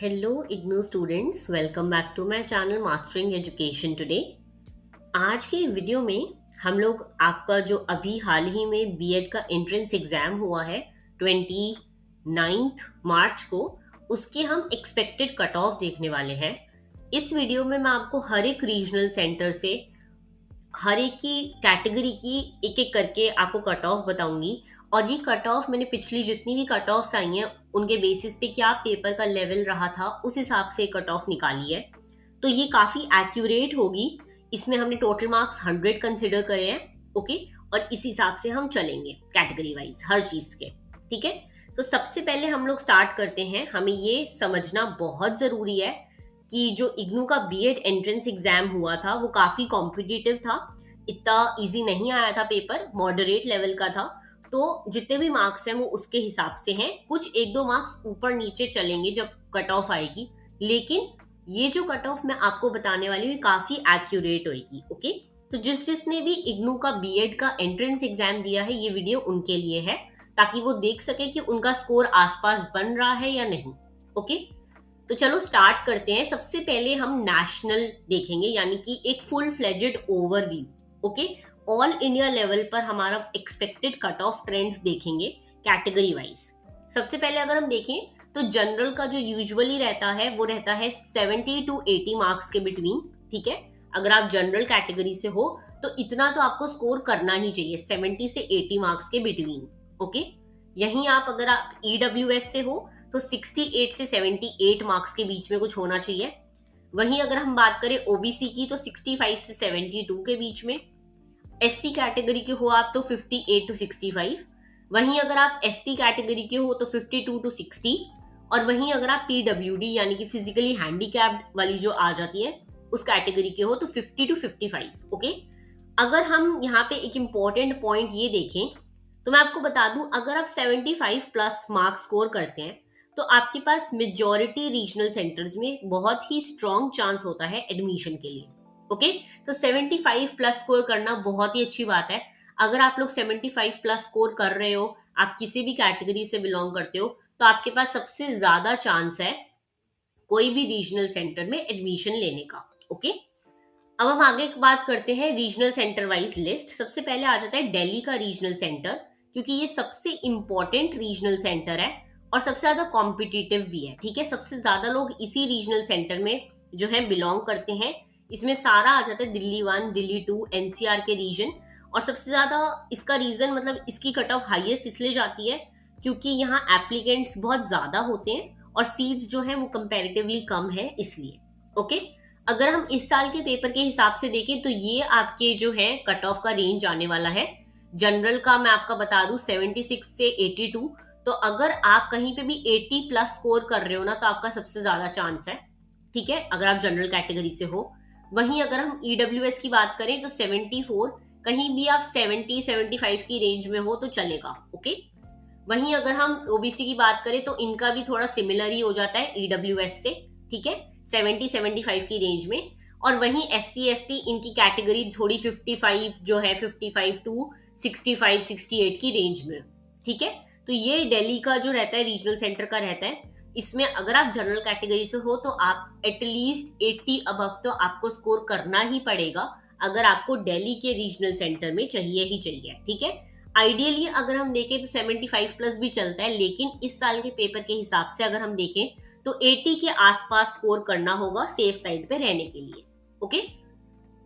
Hello IGNOU students, welcome back to my channel mastering education today. आज के video में हम लोग आपका जो अभी हाल ही में बीएड का एंट्रेंस एग्जाम हुआ है 29 मार्च को, उसके हम एक्सपेक्टेड कट ऑफ देखने वाले हैं। इस वीडियो में मैं आपको हर एक रीजनल सेंटर से हर एक की कैटेगरी की एक एक करके आपको कट ऑफ बताऊंगी। और ये कट ऑफ मैंने पिछली जितनी भी कट ऑफ्स आई हैं उनके बेसिस पे क्या पेपर का लेवल रहा था उस हिसाब से कट ऑफ निकाली है, तो ये काफी एक्यूरेट होगी। इसमें हमने टोटल मार्क्स 100 कंसिडर करे हैं। ओके, और इस हिसाब से हम चलेंगे कैटेगरी वाइज हर चीज के। ठीक है, तो सबसे पहले हम लोग स्टार्ट करते हैं। हमें ये समझना बहुत जरूरी है कि जो इग्नू का बीएड एंट्रेंस एग्जाम हुआ था वो काफी कॉम्पिटिटिव था। इतना इजी नहीं आया था पेपर, मॉडरेट लेवल का था। तो जितने भी मार्क्स हैं वो उसके हिसाब से हैं। कुछ एक दो मार्क्स ऊपर नीचे चलेंगे जब कट ऑफ आएगी, लेकिन ये जो कट ऑफ मैं आपको बताने वाली हूँ काफी एक्यूरेट होगी। ओके, तो जिसने भी इग्नू का बीएड का एंट्रेंस एग्जाम दिया है ये वीडियो उनके लिए है, ताकि वो देख सके कि उनका स्कोर आसपास बन रहा है या नहीं। ओके, तो चलो स्टार्ट करते हैं। सबसे पहले हम नेशनल देखेंगे, यानी कि एक full fledged overview. Okay, all India level पर हमारा एक्सपेक्टेड कट ऑफ ट्रेंड देखेंगे कैटेगरी वाइज। सबसे पहले अगर हम देखें तो जनरल का जो यूजुअली रहता है वो रहता है 70 टू 80 मार्क्स के बिटवीन। ठीक है, अगर आप जनरल कैटेगरी से हो तो इतना तो आपको स्कोर करना ही चाहिए, 70 से 80 मार्क्स के बिटवीन। ओके, यहीं आप अगर आप ईडब्ल्यूएस से हो तो 68 से 78 मार्क्स के बीच में कुछ होना चाहिए। वहीं अगर हम बात करें ओबीसी की तो 65 से 72 के बीच में। एससी कैटेगरी के हो आप तो 58 टू 65। वहीं अगर आप एसटी कैटेगरी के हो तो 52 टू 60। और वहीं अगर आप पीडब्ल्यूडी यानी कि फिजिकली हैंडीकैप्ड वाली जो आ जाती है उस कैटेगरी के हो तो 50 टू 55। ओके, अगर हम यहाँ पे एक इंपॉर्टेंट पॉइंट ये देखें तो मैं आपको बता दूं, अगर आप 75 प्लस मार्क्स स्कोर करते हैं तो आपके पास मेजॉरिटी रीजनल सेंटर्स में बहुत ही स्ट्रॉन्ग चांस होता है एडमिशन के लिए। ओके, तो 75 प्लस स्कोर करना बहुत ही अच्छी बात है। अगर आप लोग 75 प्लस स्कोर कर रहे हो, आप किसी भी कैटेगरी से बिलोंग करते हो, तो आपके पास सबसे ज्यादा चांस है कोई भी रीजनल सेंटर में एडमिशन लेने का। ओके, अब हम आगे बात करते हैं रीजनल सेंटर वाइज लिस्ट। सबसे पहले आ जाता है दिल्ली का रीजनल सेंटर, क्योंकि ये सबसे इंपॉर्टेंट रीजनल सेंटर है और सबसे ज्यादा कॉम्पिटिटिव भी है। ठीक है, सबसे ज्यादा लोग इसी रीजनल सेंटर में जो है बिलोंग करते हैं। इसमें सारा आ जाता है दिल्ली 1, दिल्ली 2, एनसीआर के रीजन। और सबसे ज्यादा इसका रीजन मतलब इसकी कट ऑफ हाईएस्ट इसलिए जाती है क्योंकि यहाँ एप्लीकेंट्स बहुत ज्यादा होते हैं और सीट्स जो है वो कंपैरेटिवली कम है, इसलिए। ओके, अगर हम इस साल के पेपर के हिसाब से देखें तो ये आपके जो है कट ऑफ का रेंज आने वाला है। जनरल का मैं आपका बता दूं 76 से 82। तो अगर आप कहीं पे भी 80 प्लस स्कोर कर रहे हो ना तो आपका सबसे ज्यादा चांस है। ठीक है, अगर आप जनरल कैटेगरी से हो। वहीं अगर हम ईडब्ल्यूएस की बात करें तो 74, कहीं भी आप 70-75 की रेंज में हो तो चलेगा। ओके, वहीं अगर हम ओबीसी की बात करें तो इनका भी थोड़ा सिमिलर ही हो जाता है ईडब्ल्यूएस से। ठीक है, 70-75 की रेंज में। और वहीं एससी एसटी इनकी कैटेगरी थोड़ी 55 जो है 55 टू 65-68 की रेंज में। ठीक है, तो ये दिल्ली का जो रहता है रीजनल सेंटर का रहता है। इसमें अगर आप जनरल कैटेगरी से हो तो आप एटलीस्ट 80 अबव तो आपको स्कोर करना ही पड़ेगा अगर आपको दिल्ली के रीजनल सेंटर में चाहिए ही चाहिए। ठीक है, आइडियली अगर हम देखें तो 75 प्लस भी चलता है, लेकिन इस साल के पेपर के हिसाब से अगर हम देखें तो 80 के आसपास स्कोर करना होगा सेफ साइड पे रहने के लिए। ओके,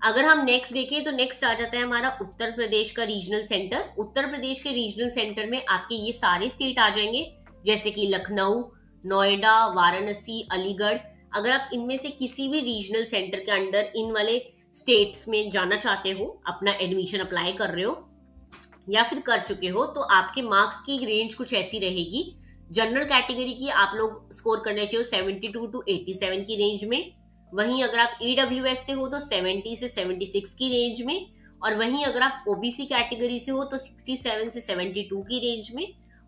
अगर हम नेक्स्ट देखें तो नेक्स्ट आ जाता है हमारा उत्तर प्रदेश का रीजनल सेंटर। उत्तर प्रदेश के रीजनल सेंटर में आपके ये सारे स्टेट आ जाएंगे, जैसे कि लखनऊ, नोएडा, वाराणसी, अलीगढ़। अगर आप इनमें से किसी भी रीजनल सेंटर के अंडर इन वाले स्टेट्स में जाना चाहते हो, अपना एडमिशन अप्लाई कर रहे हो या फिर कर चुके हो, तो आपके मार्क्स की रेंज कुछ ऐसी रहेगी। जनरल कैटेगरी की आप लोग स्कोर करने चाहिए 72 टू 87 की रेंज में। वहीं अगर आप ईडब्ल्यूएस से हो तो 70 से 76 की रेंज में। और वहीं अगर आप ओबीसी कैटेगरी से हो तो 67 से 72 की रेंज में।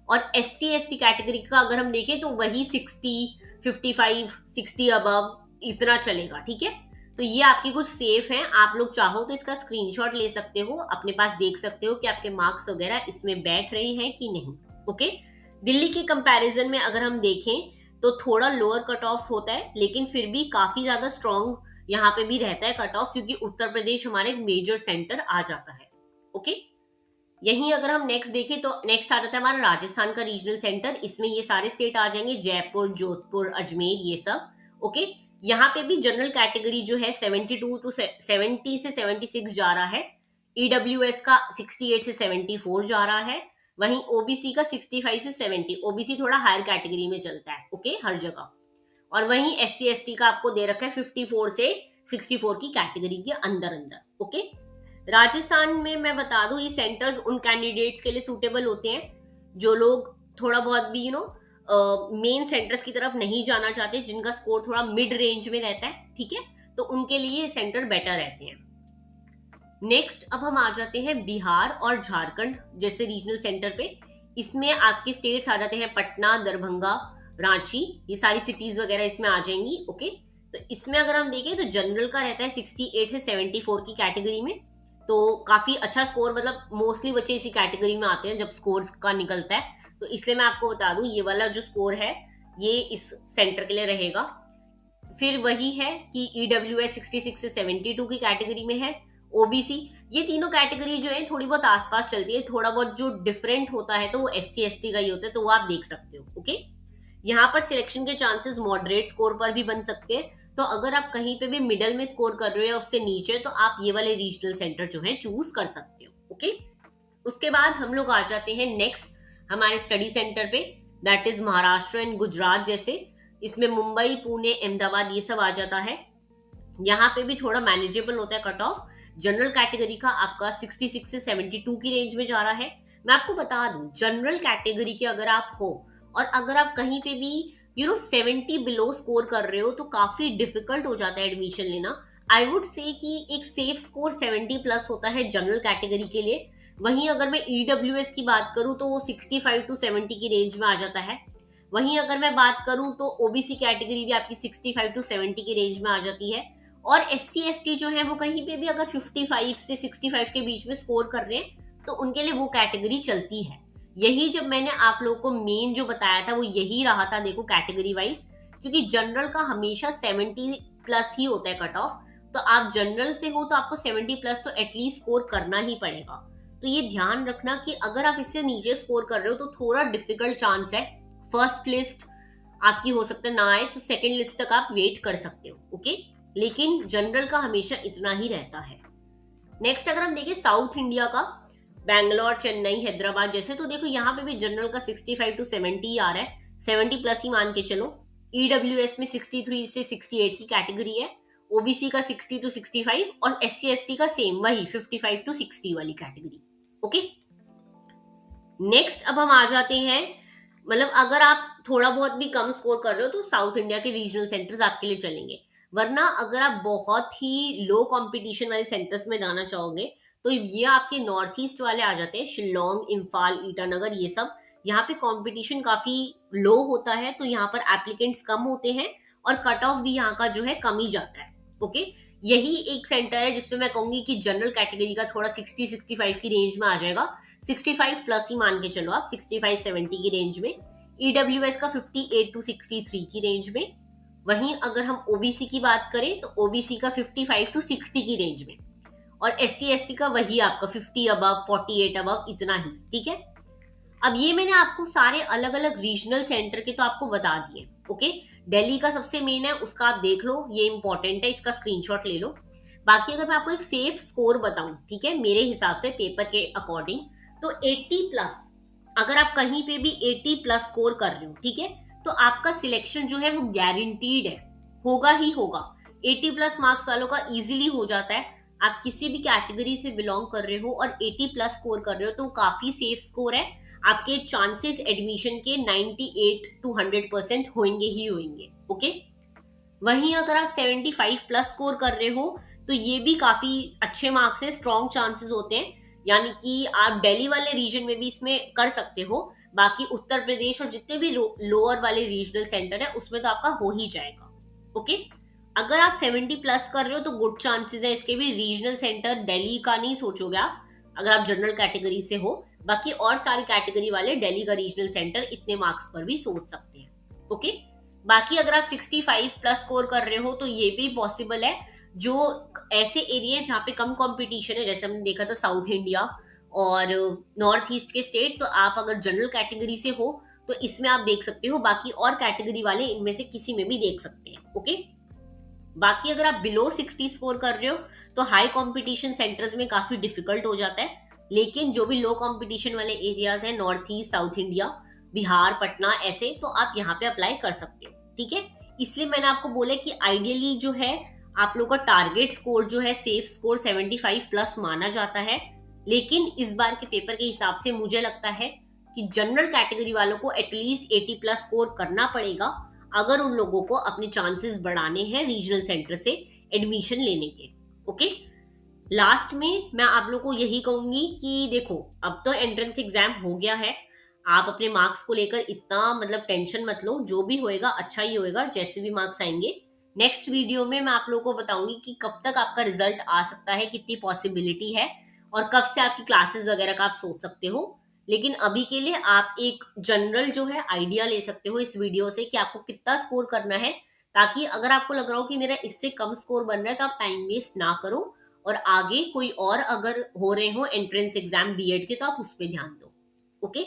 और एससी एसटी कैटेगरी का अगर हम देखें तो वही 60, 55, 60 अबव इतना चलेगा। ठीक है, तो ये आपकी कुछ सेफ हैं। आप लोग चाहो तो इसका स्क्रीनशॉट ले सकते हो, अपने पास देख सकते हो कि आपके मार्क्स वगैरह इसमें बैठ रहे हैं कि नहीं। ओके, दिल्ली के कंपैरिजन में अगर हम देखें तो थोड़ा लोअर कट ऑफ होता है, लेकिन फिर भी काफी ज्यादा स्ट्रॉन्ग यहाँ पे भी रहता है कट ऑफ, क्योंकि उत्तर प्रदेश हमारे एक मेजर सेंटर आ जाता है। ओके, यहीं अगर हम नेक्स्ट देखें तो नेक्स्ट आ जाता है हमारा राजस्थान का रीजनल सेंटर। इसमें ये सारे स्टेट आ जाएंगे, जयपुर, जोधपुर, अजमेर, ये सब। ओके, यहाँ पे भी जनरल कैटेगरी जो है 72 टू 70 से 76 जा रहा है। ईडब्ल्यूएस का 68 से 74 जा रहा है। वहीं ओबीसी का 65 से 70, ओबीसी थोड़ा हायर कैटेगरी में चलता है, ओके, हर जगह। और वहीं एससी एसटी का आपको दे रखा है 54 से 64 की कैटेगरी के अंदर अंदर। ओके, राजस्थान में मैं बता दूं, ये सेंटर्स उन कैंडिडेट्स के लिए सूटेबल होते हैं जो लोग थोड़ा बहुत भी मेन सेंटर्स की तरफ नहीं जाना चाहते, जिनका स्कोर थोड़ा मिड रेंज में रहता है, ठीक है, तो उनके लिए ये सेंटर बेटर रहते हैं। नेक्स्ट अब हम आ जाते हैं बिहार और झारखंड जैसे रीजनल सेंटर पे। इसमें आपके स्टेट्स आ जाते हैं पटना, दरभंगा, रांची, ये सारी सिटीज वगैरह इसमें आ जाएंगी। ओके, तो इसमें अगर हम देखें तो जनरल का रहता है 68 से 74 की कैटेगरी में, तो काफी अच्छा स्कोर, मतलब मोस्टली बच्चे इसी कैटेगरी में आते हैं जब स्कोर का निकलता है, तो इसलिए मैं आपको बता दूं ये वाला जो स्कोर है ये इस सेंटर के लिए रहेगा। फिर वही है कि ईडब्ल्यूएस 66 से 72 की कैटेगरी में है। ओबीसी, ये तीनों कैटेगरी जो है थोड़ी बहुत आसपास चलती है, थोड़ा बहुत जो डिफरेंट होता है तो वो एससी एसटी का ही होता है, तो वो आप देख सकते हो। ओके, यहाँ पर सिलेक्शन के चांसेस मॉडरेट स्कोर पर भी बन सकते हैं, तो अगर आप कहीं पे भी मिडल में स्कोर कर रहे हो या उससे नीचे, तो आप ये वाले रीजनल सेंटर जो है चूज कर सकते हो। ओके, उसके बाद हम लोग आ जाते हैं नेक्स्ट हमारे स्टडी सेंटर पे, that is Maharashtra and Gujarat जैसे। इसमें मुंबई, पुणे, अहमदाबाद ये सब आ जाता है। यहाँ पे भी थोड़ा मैनेजेबल होता है कट ऑफ। जनरल कैटेगरी का आपका 66 से 72 की रेंज में जा रहा है। मैं आपको बता दूं, जनरल कैटेगरी के अगर आप हो और अगर आप कहीं पे भी 70 बिलो स्कोर कर रहे हो, तो काफी डिफिकल्ट हो जाता है एडमिशन लेना। आई वुड से कि एक सेफ स्कोर 70 प्लस होता है जनरल कैटेगरी के लिए। वहीं अगर मैं ईडब्ल्यूएस की बात करूं तो वो 65 टू 70 की रेंज में आ जाता है। वहीं अगर मैं बात करूं तो ओबीसी कैटेगरी भी आपकी 65 टू 70 की रेंज में आ जाती है। और एससी एसटी जो है वो कहीं पे भी अगर 55 से 65 के बीच में स्कोर कर रहे हैं तो उनके लिए वो कैटेगरी चलती है। यही जब मैंने आप लोगों को मेन जो बताया था वो यही रहा था, देखो कैटेगरी वाइज, क्योंकि जनरल का हमेशा 70 प्लस ही होता है कट ऑफ, तो आप जनरल से हो तो आपको 70 प्लस तो एटलीस्ट स्कोर करना ही पड़ेगा। तो ये ध्यान रखना कि अगर आप इससे नीचे स्कोर कर रहे हो तो थोड़ा डिफिकल्ट चांस है, फर्स्ट लिस्ट आपकी हो सकता है ना आए, तो सेकेंड लिस्ट तक आप वेट कर सकते हो। ओके, लेकिन जनरल का हमेशा इतना ही रहता है। नेक्स्ट अगर हम देखें साउथ इंडिया का, बैंगलोर, चेन्नई, हैदराबाद जैसे, तो देखो यहाँ पे भी जनरल का 65 टू 70 आ रहा है, 70 प्लस ही मान के चलो। ईडब्ल्यूएस में 63 से 68 की कैटेगरी है, ओबीसी का 60 टू 65 और एससी एसटी का सेम वही 55 टू 60 वाली कैटेगरी। ओके, नेक्स्ट अब हम आ जाते हैं, मतलब अगर आप थोड़ा बहुत भी कम स्कोर कर रहे हो तो साउथ इंडिया के रीजनल सेंटर्स आपके लिए चलेंगे। वरना अगर आप बहुत ही लो कंपटीशन वाले सेंटर्स में जाना चाहोगे तो ये आपके नॉर्थ ईस्ट वाले आ जाते हैं, शिलोंग, इम्फाल, ईटानगर, ये सब। यहाँ पे कंपटीशन काफी लो होता है, तो यहाँ पर एप्लीकेंट्स कम होते हैं और कट ऑफ भी यहाँ का जो है कम ही जाता है। ओके, यही एक सेंटर है जिसपे मैं कहूंगी कि जनरल कैटेगरी का थोड़ा 60-65 की रेंज में आ जाएगा, 65 प्लस ही मान के चलो आप, 65-70 की रेंज में। ईडब्ल्यूएस का 58 टू 63 की रेंज में। वहीं अगर हम ओबीसी की बात करें तो ओबीसी का 55 टू 60 की रेंज में, और एससी एसटी का वही आपका 50 अबव, 48 अबव, इतना ही, ठीक है। अब ये मैंने आपको सारे अलग अलग रीजनल सेंटर के तो आपको बता दिए। ओके, दिल्ली का सबसे मेन है, उसका आप देख लो, ये इंपॉर्टेंट है, इसका स्क्रीनशॉट ले लो। बाकी अगर मैं आपको एक सेफ स्कोर बताऊं, ठीक है, मेरे हिसाब से पेपर के अकॉर्डिंग, तो 80 प्लस, अगर आप कहीं पे भी 80 प्लस स्कोर कर रहे हो, ठीक है, तो आपका सिलेक्शन जो है वो गारंटीड है, होगा ही होगा। 80 प्लस मार्क्स वालों का इजीली हो जाता है। आप किसी भी कैटेगरी से बिलोंग कर रहे हो और 80 प्लस स्कोर कर रहे हो तो काफी सेफ स्कोर है। आपके चांसेस एडमिशन के 98 टू 100% होंगे ही होंगे। ओके, वहीं अगर आप 75 प्लस स्कोर कर रहे हो तो ये भी काफी अच्छे मार्क्स है, स्ट्रॉन्ग चांसेस होते हैं, यानी कि आप दिल्ली वाले रीजन में भी इसमें कर सकते हो। बाकी उत्तर प्रदेश और जितने भी लोअर वाले रीजनल सेंटर है उसमें तो आपका हो ही जाएगा। ओके, अगर आप 70 प्लस कर रहे हो तो गुड चांसेस है इसके भी। रीजनल सेंटर दिल्ली का नहीं सोचोगे आप अगर आप जनरल कैटेगरी से हो, बाकी और सारी कैटेगरी वाले दिल्ली का रीजनल सेंटर इतने मार्क्स पर भी सोच सकते हैं। ओके, बाकी अगर आप 65 प्लस स्कोर कर रहे हो तो ये भी पॉसिबल है। जो ऐसे एरिया है जहाँ पे कम कंपटीशन है, जैसे हमने देखा था साउथ इंडिया और नॉर्थ ईस्ट के स्टेट, तो आप अगर जनरल कैटेगरी से हो तो इसमें आप देख सकते हो। बाकी और कैटेगरी वाले इनमें से किसी में भी देख सकते हैं। ओके, बाकी अगर आप बिलो 60 स्कोर कर रहे हो तो हाई कंपटीशन सेंटर्स में काफी डिफिकल्ट हो जाता है। लेकिन जो भी लो कंपटीशन वाले एरियाज हैं, north east, south India, Bihar, Patna, ऐसे, तो आप यहाँ पे अप्लाई कर सकते हो। ठीक है, इसलिए मैंने आपको बोला कि आइडियली जो है आप लोग का टारगेट स्कोर जो है, सेफ स्कोर 75 प्लस माना जाता है। लेकिन इस बार के पेपर के हिसाब से मुझे लगता है कि जनरल कैटेगरी वालों को एटलीस्ट 80 प्लस स्कोर करना पड़ेगा अगर उन लोगों को अपने चांसेस बढ़ाने हैं रीजनल सेंटर से एडमिशन लेने के। ओके, लास्ट में मैं आप लोगों को यही कहूंगी कि देखो, अब तो एंट्रेंस एग्जाम हो गया है, आप अपने मार्क्स को लेकर इतना मतलब टेंशन मत लो, जो भी होएगा अच्छा ही होएगा, जैसे भी मार्क्स आएंगे। नेक्स्ट वीडियो में मैं आप लोगों को बताऊंगी कि कब तक आपका रिजल्ट आ सकता है, कितनी पॉसिबिलिटी है, और कब से आपकी क्लासेस वगैरह का आप सोच सकते हो। लेकिन अभी के लिए आप एक जनरल जो है आइडिया ले सकते हो इस वीडियो से कि आपको कितना स्कोर करना है, ताकि अगर आपको लग रहा हो कि मेरा इससे कम स्कोर बन रहा है तो आप टाइम वेस्ट ना करो, और आगे कोई और अगर हो रहे हो एंट्रेंस एग्जाम बीएड के तो आप उस पर ध्यान दो। Okay,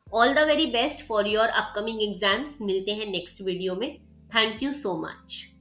all the very best for your upcoming exams. मिलते हैं नेक्स्ट वीडियो में। Thank you so much.